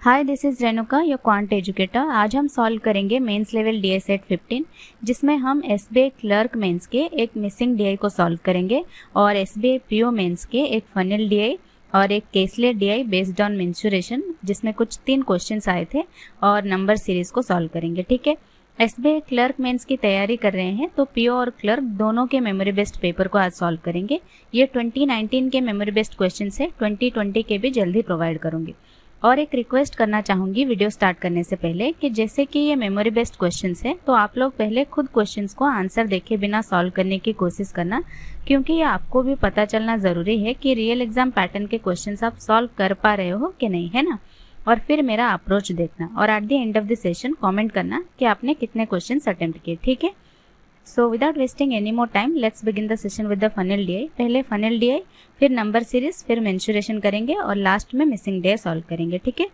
Hi, this is Renuka, your quant educator. आज हम solve करेंगे मेंस लेवल डीआई सेट 15, जिसमें हम एसबीआई क्लर्क मेंस के एक मिसिंग डीआई को सॉल्व करेंगे और एसबीआई पीओ मेंस के एक फनल डीआई और एक caselet DI based on mensuration, जिसमें कुछ 3 क्वेश्चंस आए थे और नंबर सीरीज को सॉल्व करेंगे। ठीक है, एसबीआई क्लर्क मेंस की तैयारी कर रहे हैं तो पीओ और क्लर्क दोनों के मेमोरी बेस्ड पेपर को आज सॉल्व करेंगे। ये 2019 के मेमोरी बेस्ड क्वेश्चन है, 2020 के भी जल्दी प्रोवाइड करूंगी। और एक रिक्वेस्ट करना चाहूँगी वीडियो स्टार्ट करने से पहले कि जैसे कि ये मेमोरी बेस्ड क्वेश्चंस है तो आप लोग पहले खुद क्वेश्चंस को आंसर देखे बिना सॉल्व करने की कोशिश करना, क्योंकि ये आपको भी पता चलना ज़रूरी है कि रियल एग्जाम पैटर्न के क्वेश्चंस आप सॉल्व कर पा रहे हो कि नहीं, है ना। और फिर मेरा अप्रोच देखना और at the end of the session comment करना कि आपने कितने क्वेश्चन अटेम्प्ट किए। ठीक है, so without wasting any more time let's begin the session with the funnel DI. पहले फनल डीआई, फिर नंबर सीरीज, फिर मेंसुरेशन करेंगे और लास्ट में मिसिंग डीआई सॉल्व करेंगे। ठीक है,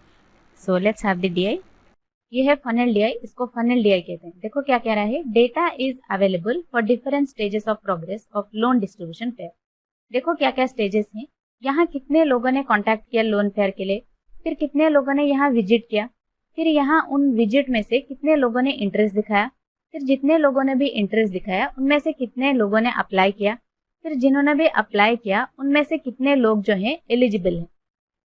so let's have the DI. ये है फनल डीआई, इसको फनल डीआई कहते हैं। देखो क्या कह रहा है, data is available for different stages of progress of loan distribution fair. देखो क्या क्या स्टेजेस हैं, यहाँ कितने लोगों ने कॉन्टैक्ट किया लोन फेयर के लिए, फिर कितने लोगों ने यहाँ विजिट किया, फिर यहाँ उन विजिट में से कितने लोगों ने इंटरेस्ट दिखाया, फिर जितने लोगों ने भी इंटरेस्ट दिखाया उनमें से कितने लोगों ने अप्लाई किया, फिर जिन्होंने भी अप्लाई किया उनमें से कितने लोग जो हैं एलिजिबल हैं,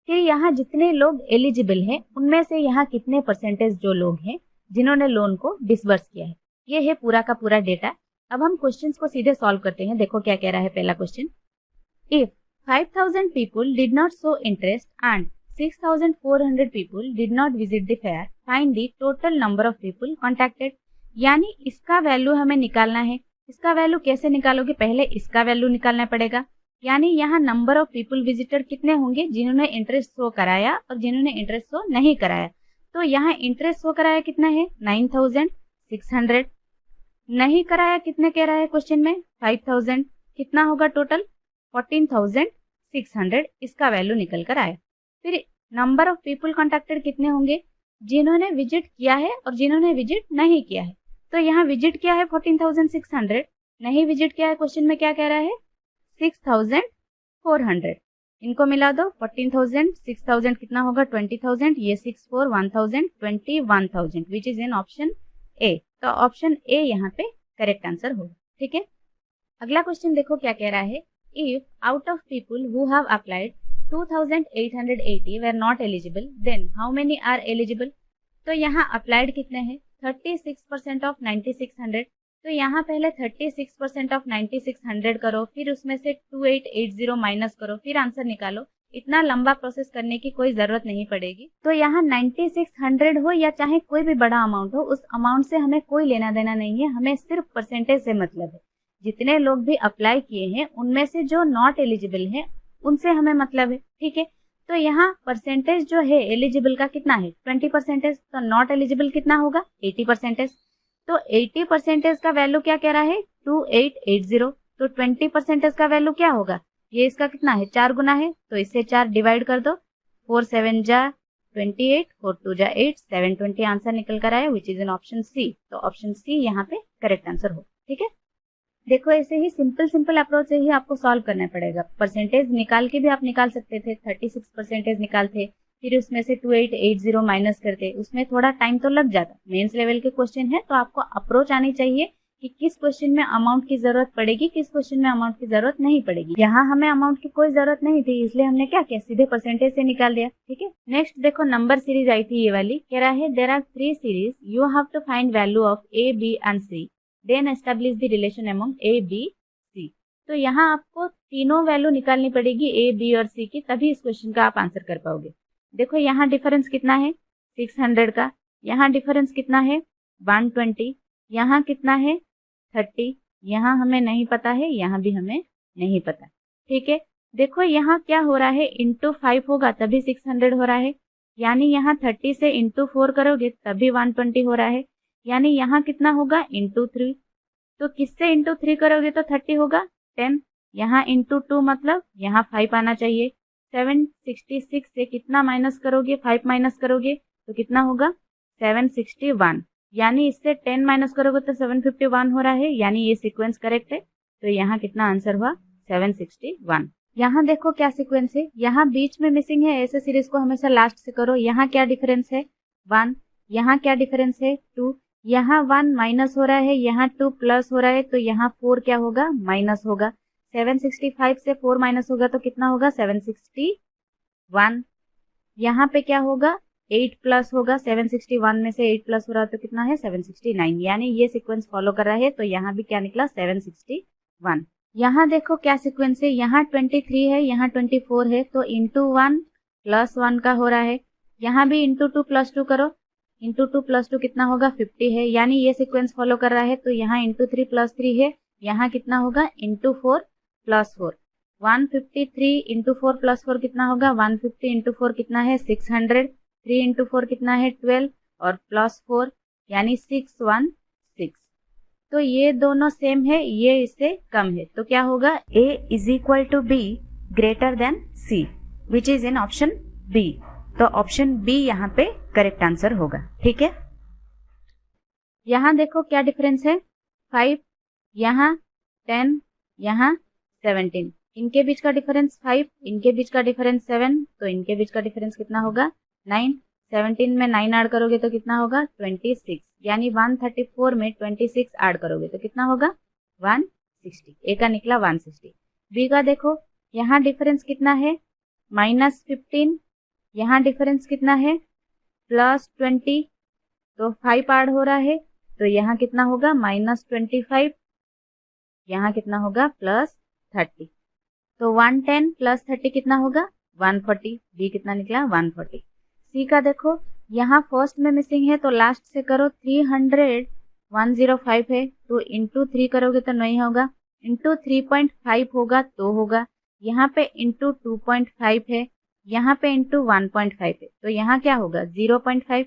फिर यहाँ जितने लोग एलिजिबल हैं उनमें से यहाँ कितने परसेंटेज जो लोग हैं जिन्होंने लोन को डिसबर्स किया है। ये है पूरा का पूरा डेटा। अब हम क्वेश्चंस को सीधे सॉल्व करते हैं। देखो क्या कह रहा है पहला question, if 5000 people did not show interest and 6400 people did not visit the fair, find the total number of people contacted। यानी इसका वैल्यू हमें निकालना है। इसका वैल्यू कैसे निकालोगे, पहले इसका वैल्यू निकालना पड़ेगा। यानी यहाँ नंबर ऑफ पीपल विजिटर कितने होंगे, जिन्होंने इंटरेस्ट शो कराया और जिन्होंने इंटरेस्ट शो नहीं कराया। तो यहाँ इंटरेस्ट शो कराया कितना है, 9600। नहीं कराया कितने कह रहा है क्वेश्चन में, 5000। कितना होगा टोटल, 14600। इसका वैल्यू निकल कर आया। फिर नंबर ऑफ पीपल कॉन्टेक्टेड कितने होंगे, जिन्होंने विजिट किया है और जिन्होंने विजिट नहीं किया है। तो यहाँ विजिट किया है 14600, नहीं विजिट किया है क्वेश्चन में क्या कह रहा है, 6400। इनको मिला दो, 14000 6000 कितना होगा, 20000। ये 64 1000 21000 विच इज इन ऑप्शन ए। तो ऑप्शन ए यहाँ पे करेक्ट आंसर होगा। ठीक है, अगला क्वेश्चन देखो क्या कह रहा है, if out of people who have applied 2880 were not eligible, then how many are eligible। तो यहाँ अप्लाइड कितने हैं, 36% ऑफ 9600। तो यहाँ पहले 36% ऑफ 9600 करो, फिर उसमें से 2880 माइनस करो, फिर आंसर निकालो। इतना लंबा प्रोसेस करने की कोई जरूरत नहीं पड़ेगी। तो यहाँ 9600 हो या चाहे कोई भी बड़ा अमाउंट हो, उस अमाउंट से हमें कोई लेना देना नहीं है, हमें सिर्फ परसेंटेज से मतलब है। जितने लोग भी अप्लाई किए हैं उनमें से जो नॉट एलिजिबल है उनसे हमें मतलब है। ठीक है, तो यहाँ परसेंटेज जो है एलिजिबल का कितना है, 20%। तो नॉट एलिजिबल कितना होगा, 80%। तो 80% का वैल्यू क्या कह रहा है, 2880। तो 20% का वैल्यू क्या होगा, ये इसका कितना है, 4 गुना है। तो इससे 4 डिवाइड कर दो, 4 7 जा 28, 4 2 जा 8, 720 आंसर निकल कर आया विच इज इन ऑप्शन सी। तो ऑप्शन सी यहाँ पे करेक्ट आंसर हो। ठीक है, देखो ऐसे ही सिंपल अप्रोच से ही आपको सॉल्व करना पड़ेगा। परसेंटेज निकाल के भी आप निकाल सकते थे, 36% निकालते, फिर उसमें से 2880 माइनस करते, उसमें थोड़ा टाइम तो लग जाता। मेंस लेवल के क्वेश्चन है तो आपको अप्रोच आनी चाहिए कि किस क्वेश्चन में अमाउंट की जरूरत पड़ेगी, किस क्वेश्चन में अमाउंट की जरूरत नहीं पड़ेगी। यहाँ हमें अमाउंट की कोई जरूरत नहीं थी, इसलिए हमने क्या किया, सीधे परसेंटेज से निकाल दिया। ठीक है, नेक्स्ट देखो नंबर सीरीज आई थी ये वाली, कह रहा है there are 3 series, you have to find value of A B and C, then establish the relation among A B C. तो यहाँ आपको तीनों वैल्यू निकालनी पड़ेगी ए बी और सी की, तभी इस क्वेश्चन का आप आंसर कर पाओगे। देखो यहाँ डिफरेंस कितना है, 600 का। यहाँ डिफरेंस कितना है, 120। यहाँ कितना है, 30। यहाँ हमें नहीं पता है, यहाँ भी हमें नहीं पता। ठीक है, देखो यहाँ क्या हो रहा है, इंटू 5 होगा तभी 600 हो रहा है। यानी यहाँ 30 से इंटू 4 करोगे तभी 120 हो रहा है। यानी यहाँ कितना होगा, इंटू 3। तो किससे इंटू 3 करोगे तो 30 होगा, 10। यहाँ इंटू 2 मतलब यहाँ 5 आना चाहिए। 766 से कितना माइनस करोगे, 5 माइनस करोगे तो कितना होगा, 761। यानी इससे 10 माइनस करोगे तो 751 हो रहा है। यानी ये सीक्वेंस करेक्ट है। तो यहाँ कितना आंसर हुआ, 761। यहाँ देखो क्या सीक्वेंस है, यहाँ बीच में मिसिंग है, ऐसे सीरीज को हमेशा लास्ट से करो। यहाँ क्या डिफरेंस है 1, यहाँ क्या डिफरेंस है 2, यहाँ 1 माइनस हो रहा है, यहाँ 2 प्लस हो रहा है, तो यहाँ 4 क्या होगा माइनस होगा। 765 से 4 माइनस होगा तो कितना होगा 761। यहाँ पे क्या होगा 8 प्लस होगा, 761 में से 8 प्लस हो रहा है तो कितना है 769, यानी ये सीक्वेंस फॉलो कर रहा है। तो यहाँ भी क्या निकला 761। यहाँ देखो क्या सीक्वेंस है, यहाँ 23 है, यहाँ 24 है, तो इंटू 1 प्लस 1 का हो रहा है। यहाँ भी इंटू 2 प्लस 2 करो, इंटू 2 प्लस 2 कितना होगा 50 है, यानी ये सीक्वेंस फॉलो कर रहा है। तो यहाँ इंटू 3 प्लस 3 है, यहाँ कितना होगा इंटू 4 प्लस 4। 153 इंटू 4 प्लस 4 कितना होगा 150 इंटू 4 कितना है 600। 3 इंटू 4 कितना है 12 और प्लस 4 यानी 616। तो ये दोनों सेम है, ये इससे कम है, तो क्या होगा A is equal to B greater than C which is in option B। तो ऑप्शन B यहाँ पे करेक्ट आंसर होगा। ठीक है, यहाँ देखो क्या डिफरेंस है 5, यहाँ 10, यहाँ 17, इनके बीच का डिफरेंस 5, इनके बीच का डिफरेंस 7, तो इनके बीच का डिफरेंस कितना होगा 9। 17 में 9 ऐड करोगे तो कितना होगा 26, यानी 134 में 26 ऐड करोगे तो कितना होगा 160। ए का निकला 160। बी का देखो यहाँ डिफरेंस कितना है -15, यहाँ डिफरेंस कितना है +20, तो 5 ऐड हो रहा है, तो यहाँ कितना होगा -25, यहाँ कितना होगा +30, तो 110 + 30 कितना होगा 140। बी कितना निकला 140। सी का देखो यहाँ फर्स्ट में मिसिंग है तो लास्ट से करो, 300 105 है, तो इंटू 3 करोगे तो नहीं होगा, इंटू 3.5 होगा तो होगा। यहाँ पे इंटू 2.5 है, यहाँ पे इंटू 1.5 है, तो यहाँ क्या होगा 0.5,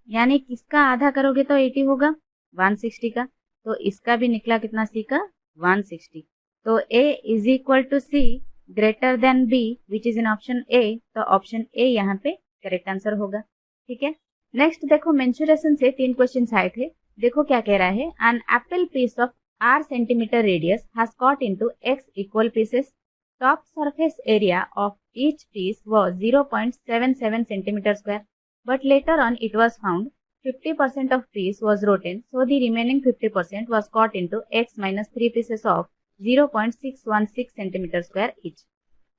यानी किसका आधा करोगे तो 80 होगा 160 का, तो इसका भी निकला कितना सी का 160। तो A is equal to C greater than B which is in option A, तो ऑप्शन A यहाँ पे करेक्ट आंसर होगा। ठीक है, नेक्स्ट देखो मेंसुरेशन से 3 क्वेश्चन आए थे। देखो क्या कह रहा है, an apple piece of r centimeter radius has cut into x equal pieces, top surface area of each piece was 0.77 centimeter square, but later on it was found 50% of piece was rotten, so the remaining 50% was cut into x minus 3 pieces of 0.616 centimetre square each।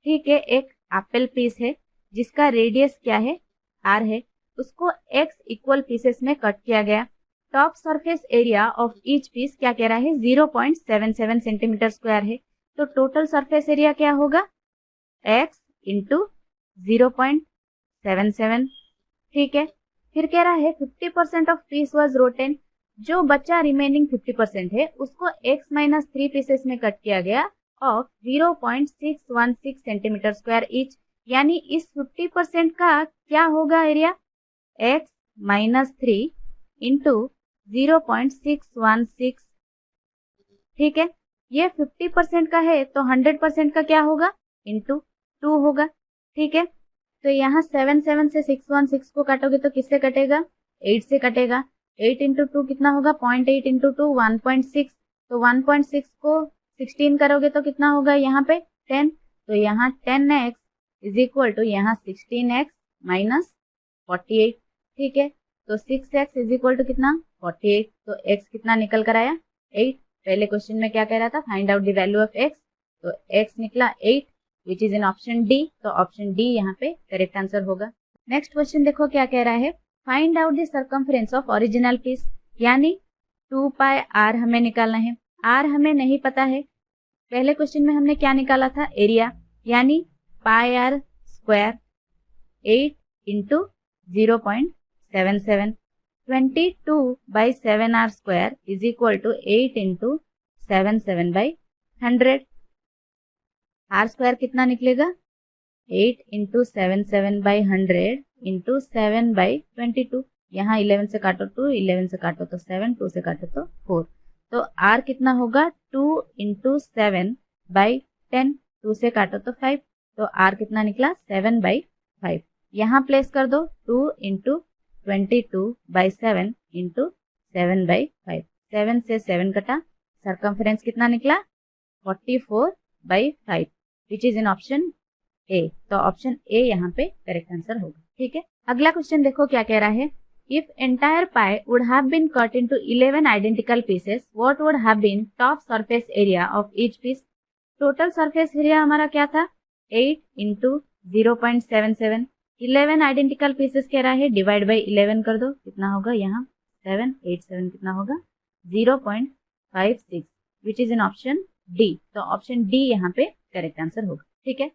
ठीक है, एक Apple piece है जिसका radius क्या है r है, उसको x equal pieces में कट किया गया। Top surface area of each piece क्या कह रहा है 0.77 सेंटीमीटर स्क्वायर है, तो टोटल सरफेस एरिया क्या होगा x इंटू 0.77। ठीक है, फिर कह रहा है 50% ऑफ पीस वाज रोटेन, जो बचा रिमेनिंग 50% है उसको x माइनस 3 पीसेस में कट किया गया ऑफ 0.616 सेंटीमीटर स्क्वायर ईच, यानी इस 50% का क्या होगा एरिया x माइनस 3 इंटू 0.616। ठीक है, ये 50% का है तो 100% का क्या होगा इंटू 2 होगा। ठीक है, तो यहाँ 77 से 616 को काटोगे तो किससे कटेगा 8 से कटेगा। 8 इंटू 2 कितना होगा 0.8 इंटू 2 1.6, तो 1.6 को 16 करोगे तो कितना होगा यहाँ पे 10, तो यहाँ 10x इज इक्वल टू यहाँ 16x माइनस 48। ठीक है, तो 6x इज इक्वल टू कितना 48, तो x कितना निकल कर आया 8। पहले क्वेश्चन में क्या कह रहा था find out the value of x, तो x निकला 8 which is in option D, तो ऑप्शन डी यहाँ पे करेक्ट आंसर होगा। नेक्स्ट क्वेश्चन देखो क्या कह रहा है, find out the circumference of original piece, यानी 2 पाई r हमें निकालना है। r हमें नहीं पता है, पहले क्वेश्चन में हमने क्या निकाला था एरिया, यानी pi r square 8 into 0.77, 22/7r square is equal to 8 into 77/100। r square कितना निकलेगा 8 इंटू 77/100 इंटू 7/22, यहाँ 11 से काटो 2, 11 से काटो तो 7, 2 से काटो तो 4, तो r कितना होगा 2 इंटू 7/10, 2 से काटो तो 5, तो r कितना निकला 7/5। यहाँ प्लेस कर दो 2 इंटू 22/7 इंटू 7/5, 7 से 7 कटा, सरकमफ्रेंस कितना निकला 44/5। विच इज इन ऑप्शन ए। तो ऑप्शन ए यहाँ पे करेक्ट आंसर होगा। ठीक है, अगला क्वेश्चन देखो क्या कह रहा है। If entire pie would have been cut into 11 identical pieces, what would have been top surface area of each piece. Total surface area हमारा क्या था, 8 इंटू 0.77। 11 आइडेंटिकल पीसेस कह रहा है, डिवाइड बाई 11 कर दो, कितना होगा यहाँ 7, 8 7 कितना होगा 0.56, विच इज इन ऑप्शन डी। तो ऑप्शन डी यहाँ पे करेक्ट आंसर होगा। ठीक है,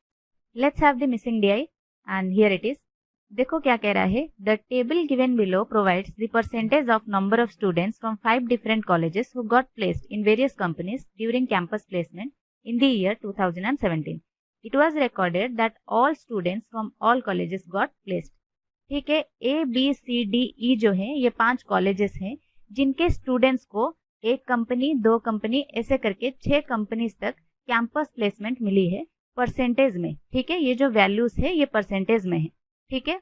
let's have the missing D I and here it is. देखो क्या कह रहा है, the table given below provides the percentage of number of students from 5 different colleges who got placed in various companies during campus placement in the year 2017. It was recorded that all students from all colleges got placed. ठीक है, A, B, C, D, E जो है ये 5 colleges हैं जिनके students को एक company, 2 company ऐसे करके 6 कंपनीज तक कैंपस प्लेसमेंट मिली है परसेंटेज में। ठीक है, ये जो वैल्यूज है ये परसेंटेज में है। ठीक है,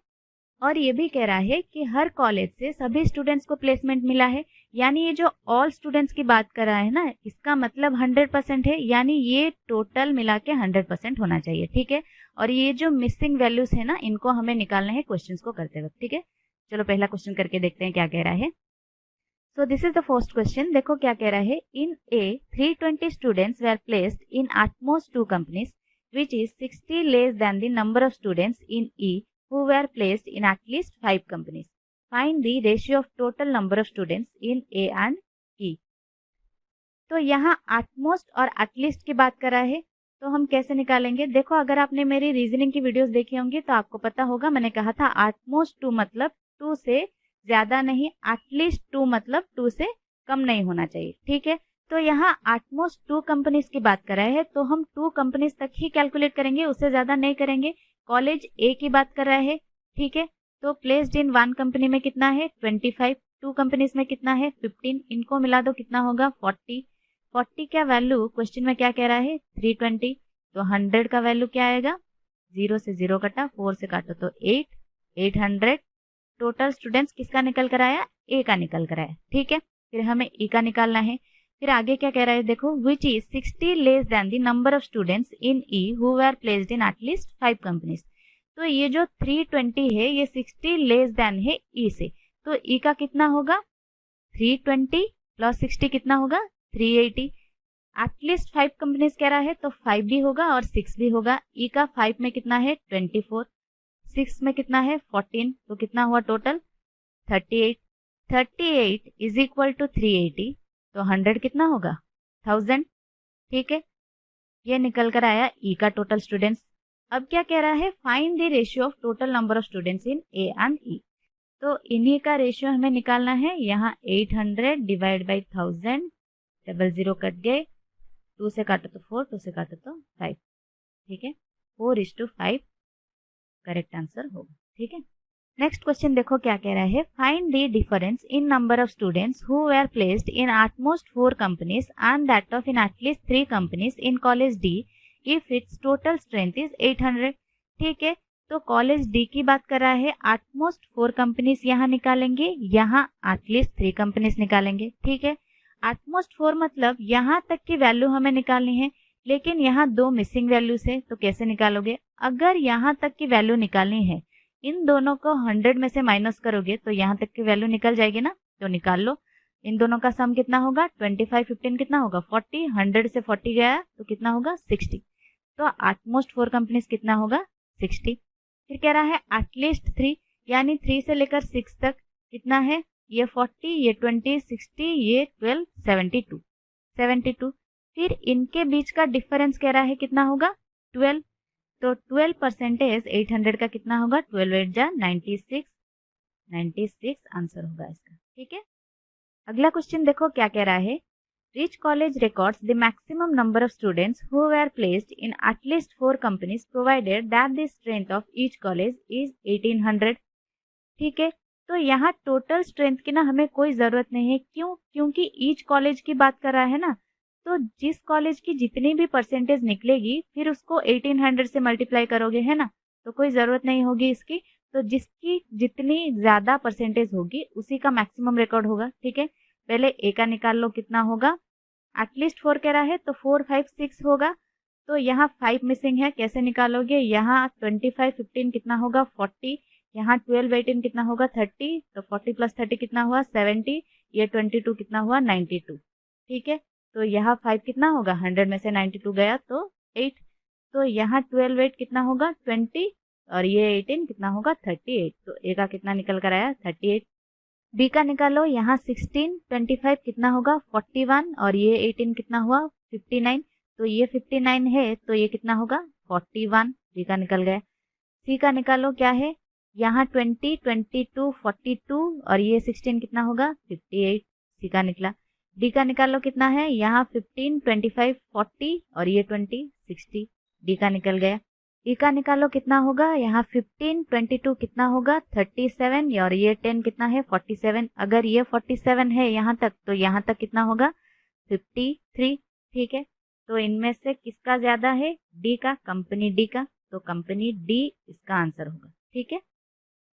और ये भी कह रहा है कि हर कॉलेज से सभी स्टूडेंट्स को प्लेसमेंट मिला है, यानी ये जो ऑल स्टूडेंट्स की बात कर रहा है ना, इसका मतलब 100% है, यानी ये टोटल मिला के 100% होना चाहिए। ठीक है, और ये जो मिसिंग वैल्यूज है ना, इनको हमें निकालना है क्वेश्चंस को करते वक्त। ठीक है, चलो पहला क्वेश्चन करके देखते हैं क्या कह रहा है। So this is the first question. देखो क्या कह रहा है, in A 320 students were placed in at most 2 companies which is 60 less than the number of students in E who were placed in at least 5 companies. Find the ratio of total number of students in A and E. तो यहाँ at most और at least की बात कर रहा है, तो हम कैसे निकालेंगे। देखो अगर आपने मेरी रीजनिंग की वीडियोस देखी होंगी तो आपको पता होगा, मैंने कहा था एटमोस्ट 2 मतलब 2 से ज्यादा नहीं, एटलीस्ट 2 मतलब 2 से कम नहीं होना चाहिए। ठीक है, तो यहाँ एटमोस्ट 2 कंपनीज की बात कर रहा है, तो हम 2 कंपनीज तक ही कैलकुलेट करेंगे, उससे ज्यादा नहीं करेंगे। कॉलेज ए की बात कर रहा है। ठीक है, तो प्लेस्ड इन 1 कंपनी में कितना है 25, 2 कंपनीज में कितना है 15, इनको मिला दो कितना होगा 40। 40 का वैल्यू क्वेश्चन में क्या कह रहा है 320, तो 100 का वैल्यू क्या आएगा, 0 से 0 कटा, 4 से काटो तो 8, 800। टोटल स्टूडेंट्स किसका निकल कर आया, ए का निकल कर आया। ठीक है, फिर हमें ई का निकालना है। फिर आगे क्या कह रहा है, देखो विच is 60 less than the number of students in E who were placed in at least 5 companies. तो ये जो 320 है ये 60 लेस देन है ई से, तो ई का कितना होगा 320 प्लस 60 कितना होगा 380। एटलीस्ट 5 कंपनीज कह रहा है तो 5 भी होगा और 6 भी होगा। ई का 5 में कितना है 24, 6 में कितना है 14, तो कितना हुआ टोटल 38। 38 इज इक्वल टू 380, तो 100 कितना होगा 1000। ठीक है, ये निकल कर आया ई का टोटल स्टूडेंट्स। अब क्या कह रहा है, find the ratio of total number of students in A and E. तो इन्हीं का रेशियो हमें निकालना है। यहाँ 800 डिवाइड बाई 1000, 00 कट गए, 2 से काटो तो 4, 2 से काटो तो 5। ठीक है, 4:5 करेक्ट आंसर होगा। ठीक है, नेक्स्ट क्वेश्चन देखो क्या कह रहा है, find the difference in number of students who were placed in at most 4 companies and that of in at least 3 companies in college D if it's total strength is 800। ठीक है, तो कॉलेज डी की बात कर रहा है, एटमोस्ट 4 कंपनीज यहाँ निकालेंगे, यहाँ एटलीस्ट 3 कंपनीज निकालेंगे। ठीक है, एटमोस्ट 4 मतलब यहाँ तक की वैल्यू हमें निकालनी है, लेकिन यहाँ 2 मिसिंग वैल्यूज है, तो कैसे निकालोगे। अगर यहाँ तक की वैल्यू निकालनी है, इन दोनों को 100 में से माइनस करोगे तो यहाँ तक की वैल्यू निकल जाएगी ना, तो निकाल लो। इन दोनों का सम कितना होगा 25, 15 कितना होगा 40, 100 से 40 गया तो कितना होगा 60। तो एटमोस्ट 4 कंपनीज कितना होगा 60। फिर कह रहा है एटलीस्ट 3, यानी 3 से लेकर 6 तक कितना है, ये 40, ये 20, 60, ये 12, 72। फिर इनके बीच का डिफरेंस कह रहा है कितना होगा 12, तो 12% 800 का कितना होगा 12 8 जा 96 आंसर होगा इसका। ठीक है, अगला क्वेश्चन देखो क्या कह रहा है, Which college records the maximum number of students who were placed in at least 4 companies provided that the strength of each college is 1800। ठीक है, तो यहाँ टोटल स्ट्रेंथ की ना हमें कोई जरूरत नहीं है, क्यों, क्योंकि ईच कॉलेज की बात कर रहा है ना, तो जिस कॉलेज की जितनी भी परसेंटेज निकलेगी फिर उसको 1800 से मल्टीप्लाई करोगे, है ना, तो कोई जरूरत नहीं होगी इसकी। तो जिसकी जितनी ज्यादा परसेंटेज होगी उसी का मैक्सिमम रिकॉर्ड होगा। ठीक है, पहले ए का निकाल लो कितना होगा, एटलीस्ट 4 कह रहा है तो 4 5 6 होगा, तो यहाँ 5 मिसिंग है, कैसे निकालोगे? यहाँ 25 15 कितना होगा? 40, यहाँ 12 18 कितना होगा? 30, तो 40 प्लस 30 कितना हुआ? 70, ये 22 कितना हुआ? 92। ठीक है, तो यहाँ 5 कितना होगा? 100 में से 92 गया तो 8, तो यहाँ 12 8 कितना होगा? 20, और ये 18 कितना होगा? 38, तो ए का कितना निकल कर आया? 38। बी का निकालो, यहाँ 16 25 कितना होगा? 41, और ये 18 कितना हुआ? 59, तो ये 59 है तो ये कितना होगा? 41, बी का निकल गया। सी का निकालो, क्या है? यहाँ 20 22 42, और ये 16 कितना होगा? 58, सी का निकला। डी का निकालो, कितना है? यहाँ 15 25 40, और ये 20 60, डी का निकल गया। ई का निकालो, कितना होगा? यहाँ 15 22 कितना होगा? 37, और ये 10 कितना है? 47। अगर ये 47 है यहाँ तक, तो यहाँ तक कितना होगा? 53। ठीक है, तो इनमें से किसका ज्यादा है? डी का, कंपनी डी का, तो कंपनी डी इसका आंसर होगा। ठीक है,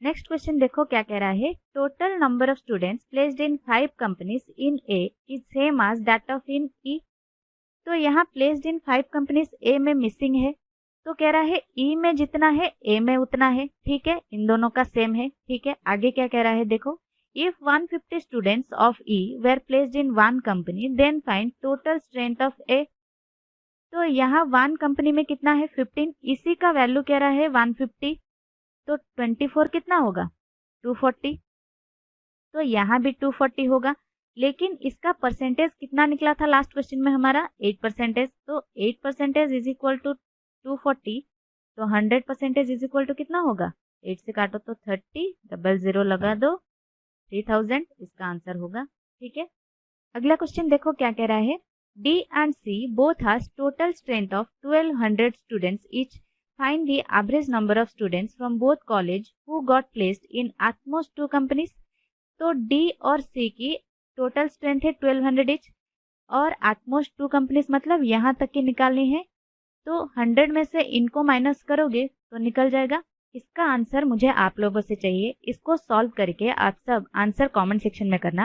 नेक्स्ट क्वेश्चन देखो क्या कह रहा है। Total number of students placed in 5 companies in A is same as that of in E. तो यहाँ प्लेस्ड इन 5 कंपनीज ए में मिसिंग है, तो कह रहा है ई में जितना है ए में उतना है। ठीक है, इन दोनों का सेम है। ठीक है, आगे क्या कह रहा है देखो। If 150 students of E were placed in 1 company then find total strength of A. तो यहाँ 1 कंपनी में कितना है? 15, इसी का वैल्यू कह रहा है 150, तो 24 कितना होगा? 240, तो यहाँ भी 240 होगा। लेकिन इसका परसेंटेज कितना निकला था लास्ट क्वेश्चन में हमारा? 8%। तो 8% इज इक्वल टू 240, तो 100% इज इक्वल टू कितना होगा? 8 से काटो तो 30, 00 लगा दो, 3000 इसका आंसर होगा। ठीक है, अगला क्वेश्चन देखो क्या कह रहा है। D and C both has total strength of 1200 students each. Find the average number of students from both college who got placed in at most 2 companies. तो डी और सी की टोटल स्ट्रेंथ है 1200 each, और at most 2 companies मतलब यहाँ तक की निकालनी है। तो 100 में से इनको माइनस करोगे तो निकल जाएगा। इसका आंसर मुझे आप लोगों से चाहिए। इसको सॉल्व करके आप सब आंसर कमेंट सेक्शन में करना।